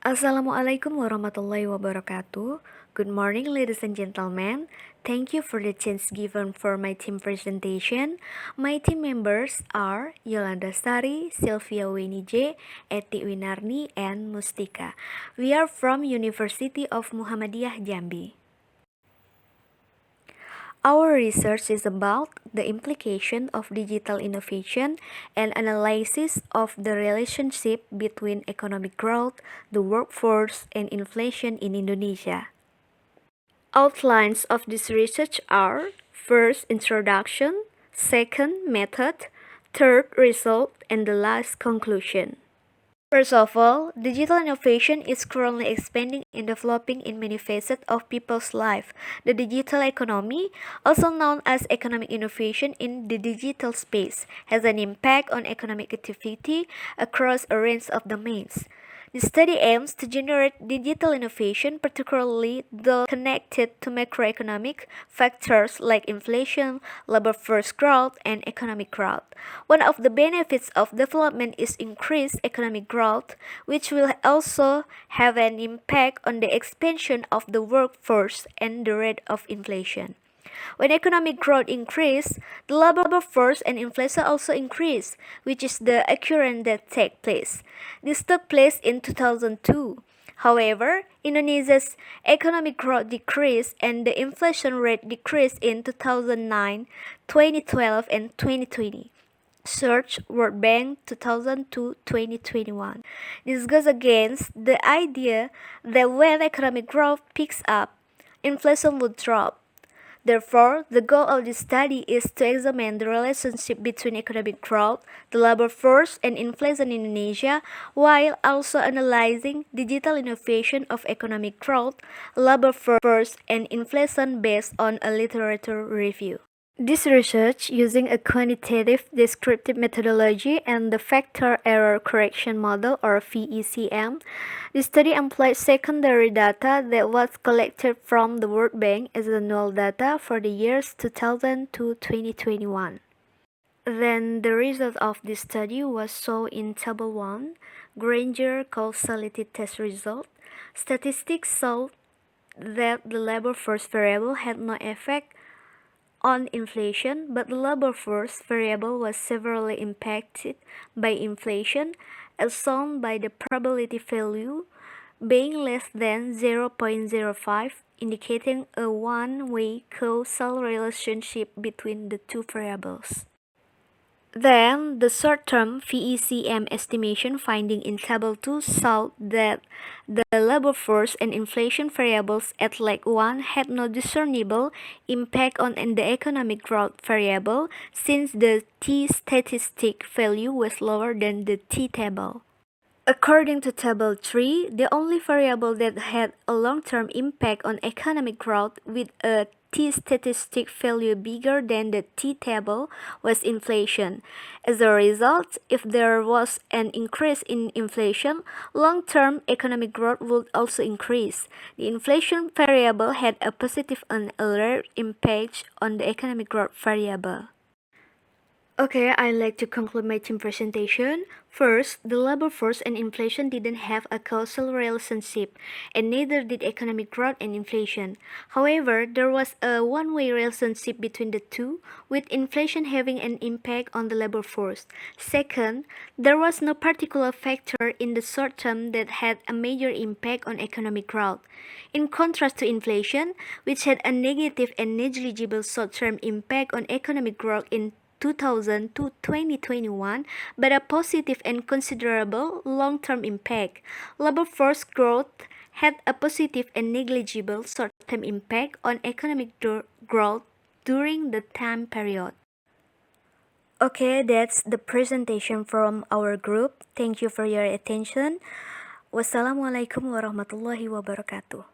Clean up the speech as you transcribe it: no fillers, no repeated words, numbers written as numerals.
Assalamualaikum warahmatullahi wabarakatuh. Good morning, ladies and gentlemen. Thank you for the chance given for my team presentation. My team members are Yolanda Sari, Sylvia Wenije, Eti Winarni, and Mustika. We are from University of Muhammadiyah, Jambi. Our research is about the implication of digital innovation and analysis of the relationship between economic growth, the workforce, and inflation in Indonesia. Outlines of this research are: first, introduction; second, method; third, result; and the last, conclusion. First of all, digital innovation is currently expanding and developing in many facets of people's life. The digital economy, also known as economic innovation in the digital space, has an impact on economic activity across a range of domains. The study aims to generate digital innovation, particularly those connected to macroeconomic factors like inflation, labor force growth, and economic growth. One of the benefits of development is increased economic growth, which will also have an impact on the expansion of the workforce and the rate of inflation. When economic growth increases, the labor force and inflation also increase, which is the occurrence that take place. This took place in 2002. However, Indonesia's economic growth decreased and the inflation rate decreased in 2009, 2012, and 2020. Search World Bank 2002-2021. This goes against the idea that when economic growth picks up, inflation will drop. Therefore, the goal of this study is to examine the relationship between economic growth, the labor force, and inflation in Indonesia, while also analyzing digital innovation of economic growth, labor force, and inflation based on a literature review. This research, using a quantitative descriptive methodology and the factor error correction model or VECM, the study employed secondary data that was collected from the World Bank as annual data for the years 2000 to 2021. Then the result of this study was shown in Table 1, Granger causality test result. Statistics showed that the labor force variable had no effect on inflation, but the labor force variable was severely impacted by inflation, as shown by the probability value being less than 0.05, indicating a one-way causal relationship between the two variables. Then, the short-term VECM estimation finding in Table 2 showed that the labor force and inflation variables at leg 1 had no discernible impact on the economic growth variable, since the t-statistic value was lower than the t-table. According to Table 3, the only variable that had a long-term impact on economic growth with a t-statistic value bigger than the t-table was inflation. As a result, if there was an increase in inflation, long-term economic growth would also increase. The inflation variable had a positive and a rare impact on the economic growth variable. Okay, I'd like to conclude my team presentation. First, the labor force and inflation didn't have a causal relationship, and neither did economic growth and inflation. However, there was a one-way relationship between the two, with inflation having an impact on the labor force. Second, there was no particular factor in the short term that had a major impact on economic growth. In contrast to inflation, which had a negative and negligible short-term impact on economic growth in 2000 to 2021, but a positive and considerable long-term impact. Labor force growth had a positive and negligible short-term impact on economic growth during the time period. Okay, that's the presentation from our group. Thank you for your attention. Wassalamualaikum warahmatullahi wabarakatuh.